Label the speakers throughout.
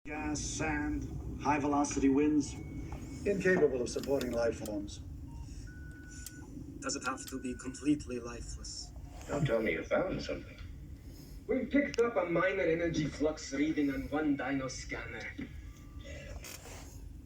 Speaker 1: Gas, sand, high velocity winds. Incapable of supporting life forms.
Speaker 2: Does it have to be completely lifeless?
Speaker 3: Don't tell me you found something.
Speaker 2: We picked up a minor energy flux reading on one dyno scanner.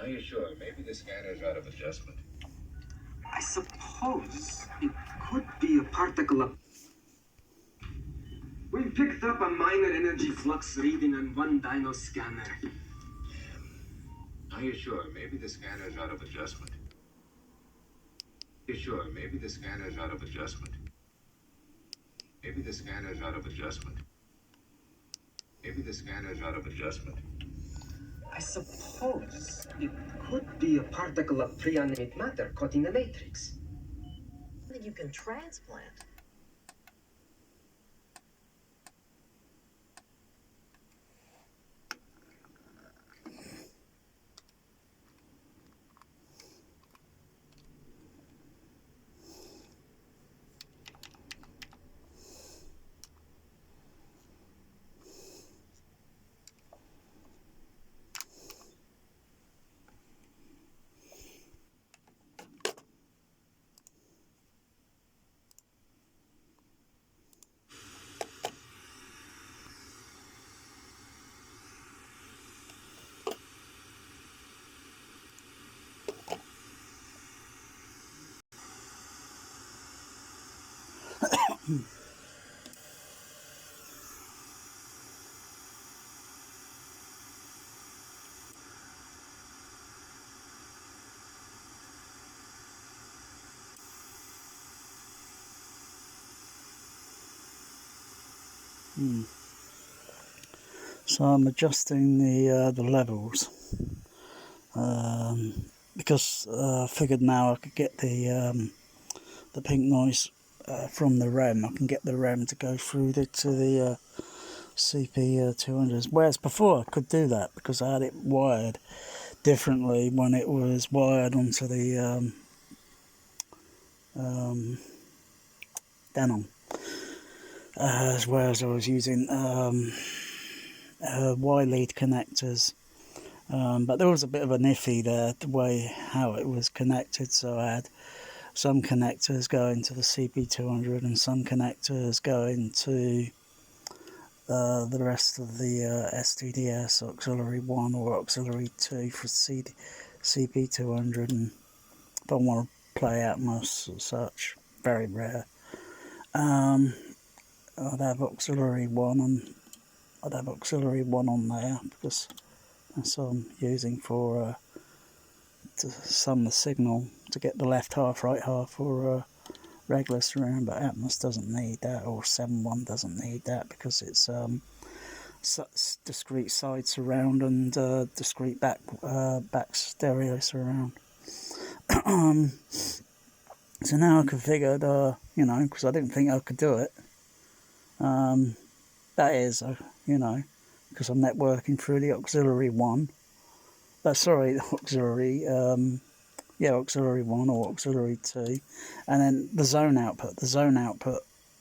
Speaker 3: Are you sure? Maybe the scanner's out of adjustment.
Speaker 2: I suppose it could be a particle of... We picked up a minor energy flux reading on one dyno scanner.
Speaker 3: Are you sure? Maybe the scanner's out of adjustment. Are you sure? Maybe the scanner's out of adjustment. Maybe the scanner's out of adjustment. Maybe the scanner's out of adjustment.
Speaker 2: I suppose it could be a particle of preanimate matter caught in the matrix.
Speaker 4: That you can transplant.
Speaker 5: So I'm adjusting the levels because I figured now I could get the pink noise from the REM. I can get the REM to go through to the CP200. Whereas before I could do that because I had it wired differently when it was wired onto the Denon. Whereas I was using Y-lead connectors, but there was a bit of an iffy there, the way how it was connected. So I had some connectors going to the CP200 and some connectors going to the rest of the STDS, auxiliary 1 or auxiliary 2 for CP200, and don't want to play Atmos or such, very rare. I'd have auxiliary 1 and I'd have auxiliary 1 on there because that's what I'm using for to sum the signal to get the left half, right half for regular surround, but Atmos doesn't need that, or 7.1 doesn't need that because it's discrete side surround and discrete back stereo surround. So now I configured, you know, because I didn't think I could do it. That is, you know, because I'm networking through the auxiliary 1. Sorry, the auxiliary, auxiliary 1 or auxiliary 2. And then the zone output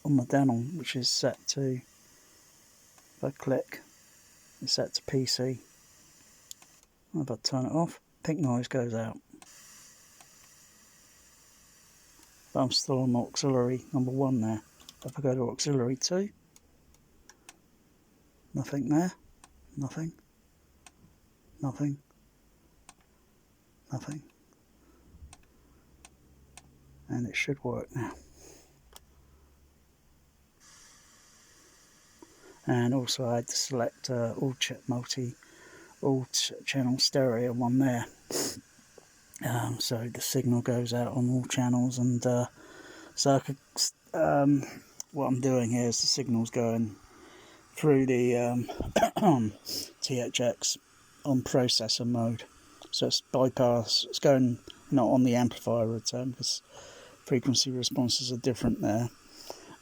Speaker 5: on the Denon, which is set to, if I click, it's set to PC. If I turn it off, pink noise goes out. But I'm still on auxiliary number 1 there. If I go to auxiliary 2, nothing there, nothing, nothing, nothing. And it should work now. And also I had to select all channel stereo one there. So the signal goes out on all channels, and so I could, what I'm doing here is the signal's going through the THX on processor mode. So it's bypass, it's going not on the amplifier return because frequency responses are different there.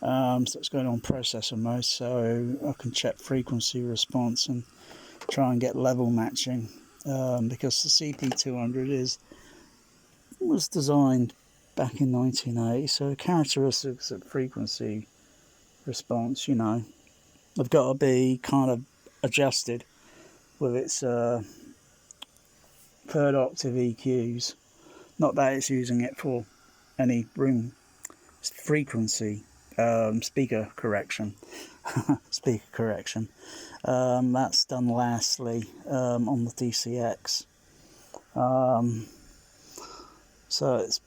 Speaker 5: So it's going on processor mode, so I can check frequency response and try and get level matching, because the CP200 was designed back in 1980, so characteristics of frequency response, you know, have got to be kind of adjusted with its third octave EQs. Not that it's using it for any room frequency speaker correction. Speaker correction. That's done lastly on the DCX. So it's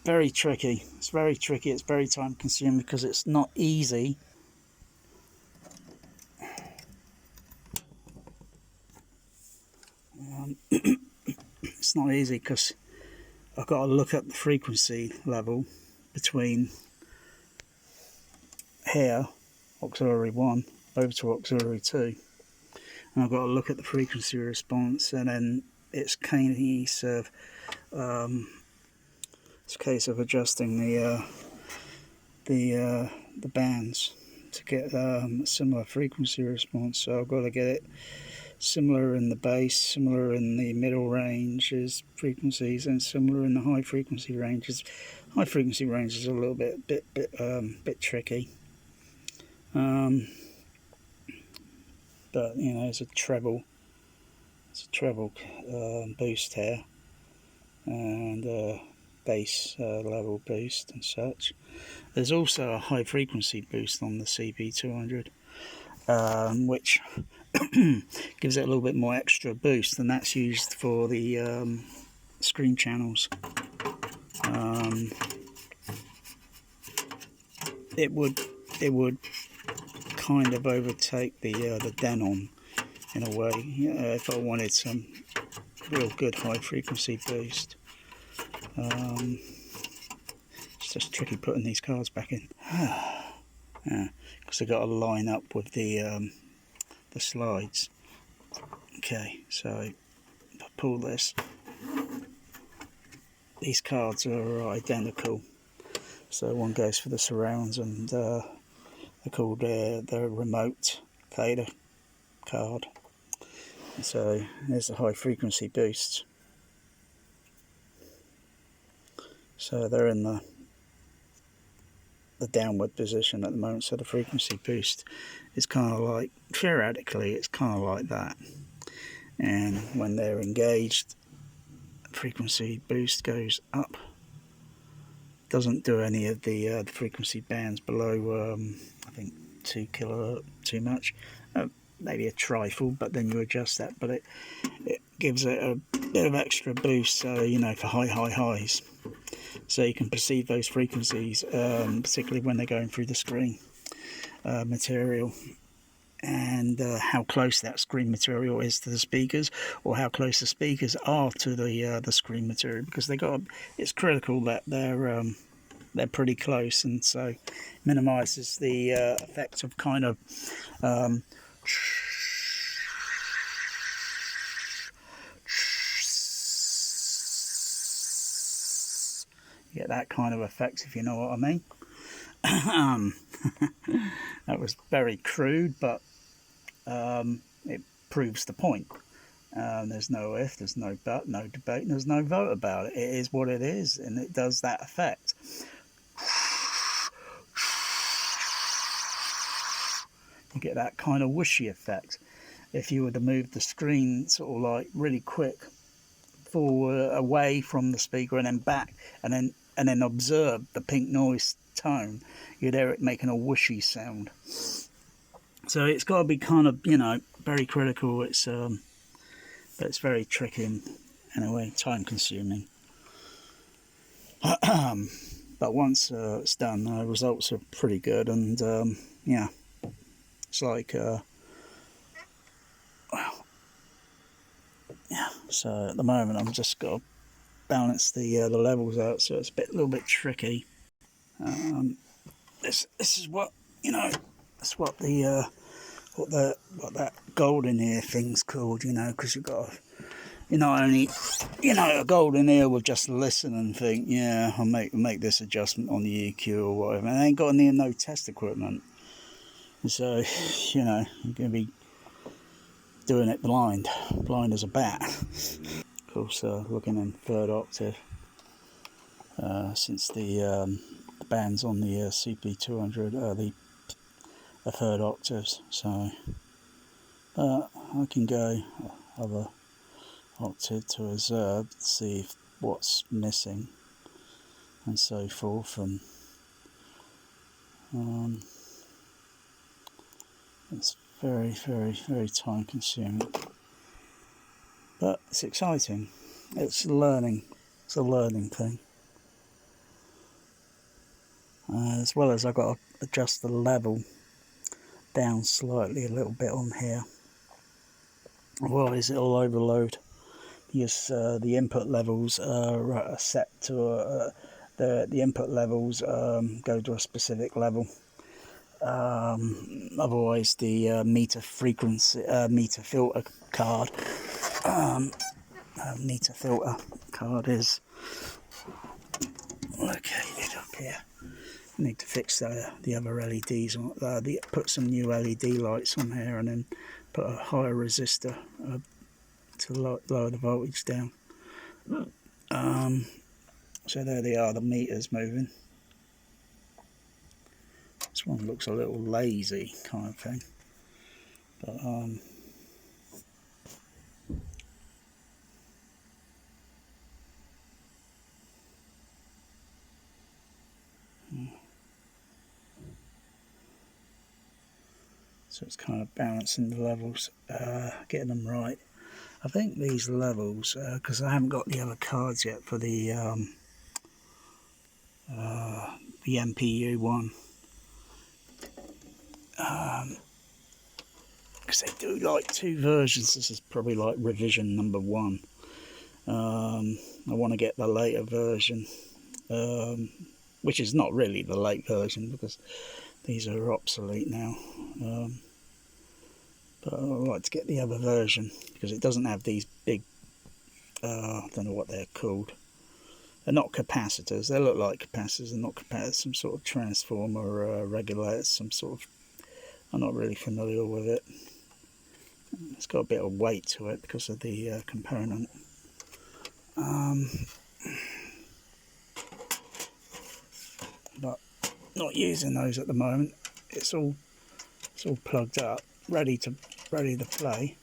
Speaker 5: very tricky. It's very tricky. It's very time consuming because it's not easy. It's not easy because I've got to look at the frequency level between here, auxiliary 1, over to auxiliary 2, and I've got to look at the frequency response, and then it's case of adjusting the bands to get a similar frequency response. So I've got to get it similar in the bass, similar in the middle ranges frequencies, and similar in the high frequency ranges. High frequency ranges are a little bit tricky, but you know, it's a treble boost here, and bass level boost and such. There's also a high frequency boost on the CP200, which gives it a little bit more extra boost, and that's used for the screen channels. It would kind of overtake the Denon in a way, if I wanted some real good high frequency boost. It's just tricky putting these cards back in. Yeah, because they've got to line up with the slides. Okay, so if I pull this, these cards are identical. So one goes for the surrounds, and they're called the remote fader card. And so there's the high frequency boosts. So they're in the downward position at the moment, so the frequency boost is kind of like, theoretically it's kind of like that, and when they're engaged, frequency boost goes up. Doesn't do any of the frequency bands below I think 2 kilohertz too much, maybe a trifle, but then you adjust that, but it gives it a bit of extra boost, so you know, for high highs. So you can perceive those frequencies, particularly when they're going through the screen material, and how close that screen material is to the speakers, or how close the speakers are to the screen material, because it's critical that they're pretty close, and so minimises the effect of kind of get that kind of effect, if you know what I mean. That was very crude, but it proves the point. There's no if, there's no but, no debate, and there's no vote about it. It is what it is, and it does that effect. You get that kind of whooshy effect. If you were to move the screen sort of like really quick forward, away from the speaker, and then back, and then observe the pink noise tone, you'd hear it making a whooshy sound. So it's got to be kind of, you know, very critical. It's but it's very tricky and, in a way, time consuming. But once it's done, the results are pretty good, and yeah, it's like well, yeah. So at the moment, I'm just got to balance the levels out, so it's a little bit tricky. This is what, you know, that's what the what that golden ear thing's called, you know, because you've got to, you not only, you know, a golden ear will just listen and think, yeah, I'll make this adjustment on the EQ or whatever, and they ain't got no test equipment, so you know, you're going to be doing it blind as a bat. Of course, looking in third octave, since the bands on the CP200 are the third octaves, so I can go other opted to reserve, see if what's missing and so forth, and it's very, very, very time consuming, but it's exciting. It's learning. It's a learning thing. As well as I've got to adjust the level down slightly a little bit on here, otherwise it'll overload, because the input levels are set to the input levels go to a specific level. Otherwise the meter frequency meter filter card is located up here. I need to fix the other LEDs on, put some new LED lights on here, and then put a higher resistor to lower the voltage down. So there they are, the meters moving. This one looks a little lazy kind of thing, but so it's kind of balancing the levels, getting them right. I think these levels, because I haven't got the other cards yet for the MPU one, because they do like 2 versions. This is probably like revision number 1. I want to get the later version, which is not really the late version because these are obsolete now. But I'd like to get the other version because it doesn't have these big, I don't know what they're called. They're not capacitors. They look like capacitors. They're not capacitors. Some sort of transformer or regulator. Some sort of. I'm not really familiar with it. It's got a bit of weight to it because of the component. But not using those at the moment. It's all plugged up, ready to play.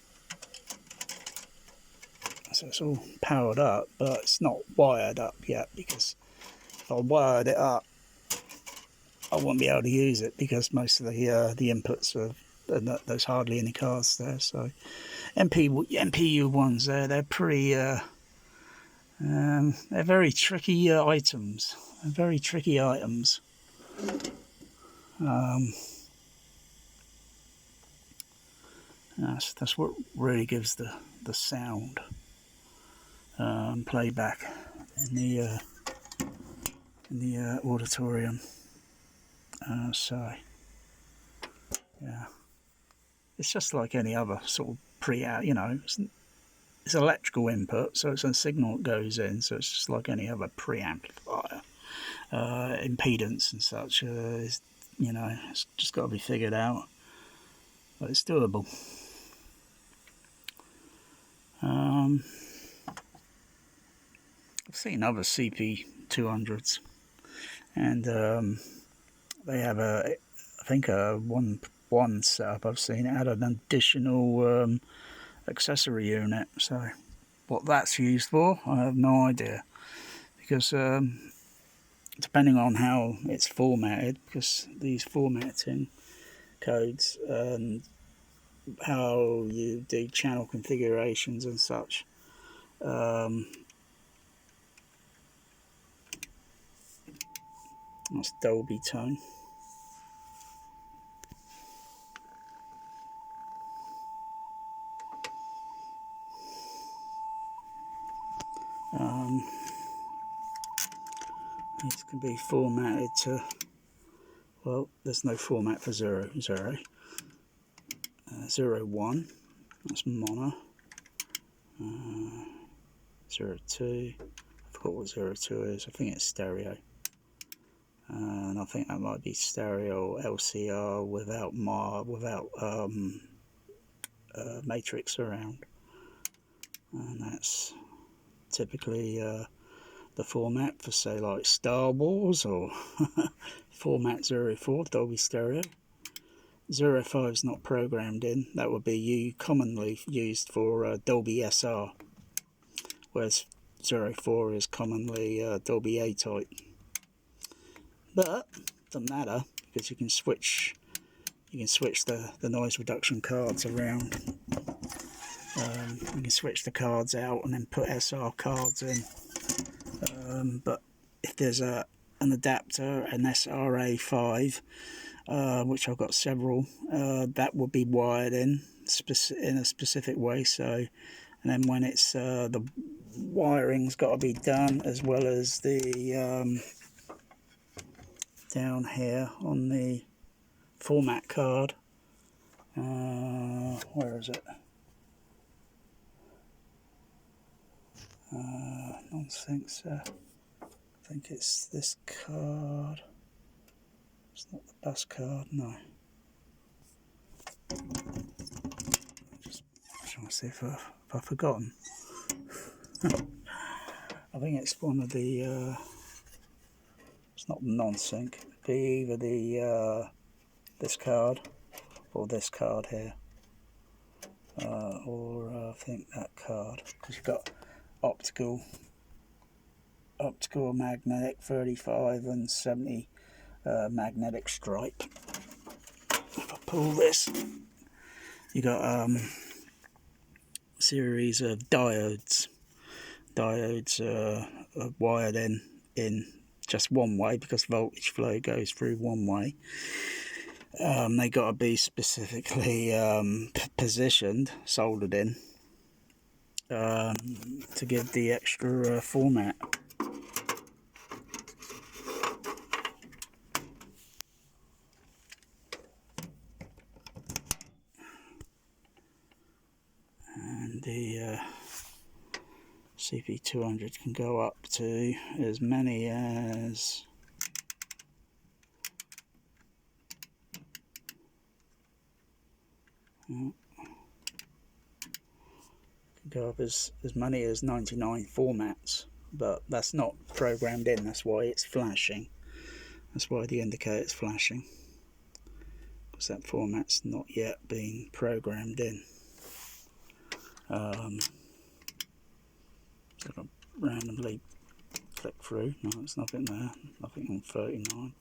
Speaker 5: So it's all powered up, but it's not wired up yet, because if I wired it up, I won't be able to use it because most of the inputs are there's hardly any cards there. So MPU ones they're pretty they're very tricky items. They're very tricky items. That's what really gives the sound playback in the auditorium. So yeah, it's just like any other sort of pre-out. It's electrical input, so it's a signal that goes in. So it's just like any other preamplifier. Impedance and such is, it's just got to be figured out, but it's doable. I've seen other CP200s, and they have I think a one setup I've seen. It had an additional accessory unit. So what that's used for, I have no idea, because depending on how it's formatted, because these formatting codes and how you do channel configurations and such, that's Dolby tone. These can be formatted to, well, there's no format for 0, 0. 0, 1, that's mono. 0, 2, I forgot what 0, 2 is. I think it's stereo. And I think that might be stereo LCR without matrix around. And that's typically the format for, say, like Star Wars, or format 04 Dolby Stereo. 05 is not programmed in. That would be commonly used for Dolby SR, whereas 04 is commonly Dolby A-type. But doesn't matter, because you can switch the noise reduction cards around. You can switch the cards out and then put SR cards in. But if there's an adapter, an SRA5, which I've got several, that will be wired in a specific way. So, and then when it's the wiring's got to be done, as well as the down here on the format card. Where is it? Non-sync, I think it's this card. It's not the bus card, no. Just trying to see if I've forgotten. I think it's one of the. It's not non-sync. It'd be either the this card or this card here, or I think that card, because you've got optical, magnetic 35 and 70 magnetic stripe. If I pull this, you got a series of diodes. Diodes are wired in just one way, because voltage flow goes through one way. They got to be specifically positioned, soldered in, to give the extra format. And the CP200 can go up to as many as go up as many as 99 formats, but that's not programmed in. That's why it's flashing. That's why the indicator's flashing, because that format's not yet been programmed in. So I'll randomly click through. No, there's nothing there. Nothing on 39.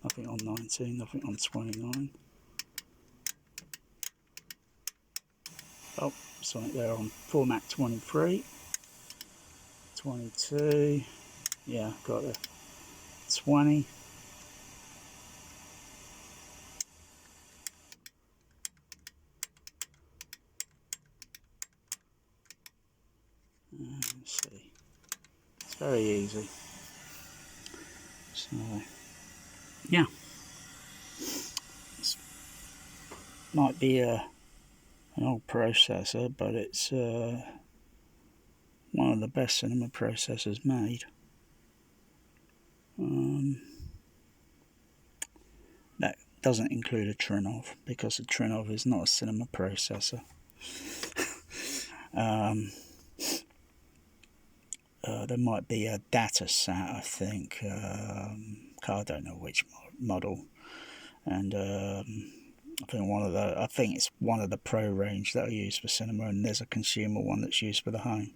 Speaker 5: Nothing on 19. Nothing on 29. Oh, something there on format 23. 22. Yeah, got it. 20. Let's see. It's very easy. So, yeah. This might be an old processor, but it's one of the best cinema processors made. That doesn't include a Trinov, because a Trinov is not a cinema processor. There might be a Datasat, I think. I don't know which model, and I think it's one of the Pro range that are used for cinema, and there's a consumer one that's used for the home.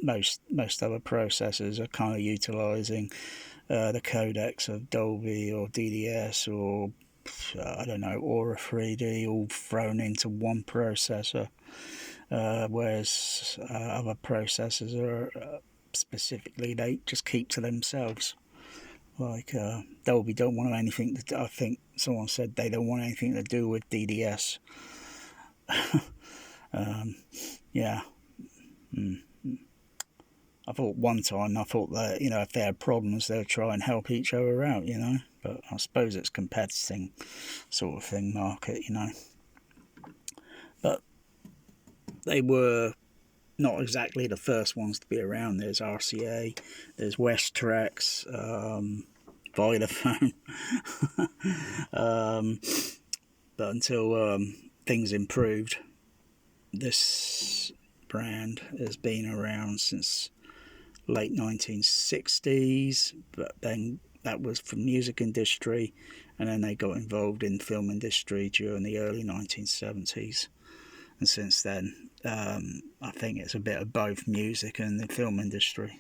Speaker 5: Most other processors are kind of utilising the codecs of Dolby or DDS or I don't know, Aura 3D, all thrown into one processor, whereas other processors are specifically, they just keep to themselves. Like Dolby don't want anything to. I think someone said they don't want anything to do with DDS. Yeah. I thought one time, that, if they had problems, they'd try and help each other out, But I suppose it's competing sort of thing, market, But they were not exactly the first ones to be around. There's RCA, there's Westrex, Vodafone. But until things improved, this brand has been around since late 1960s, but then that was for music industry, and then they got involved in film industry during the early 1970s, and since then I think it's a bit of both music and the film industry.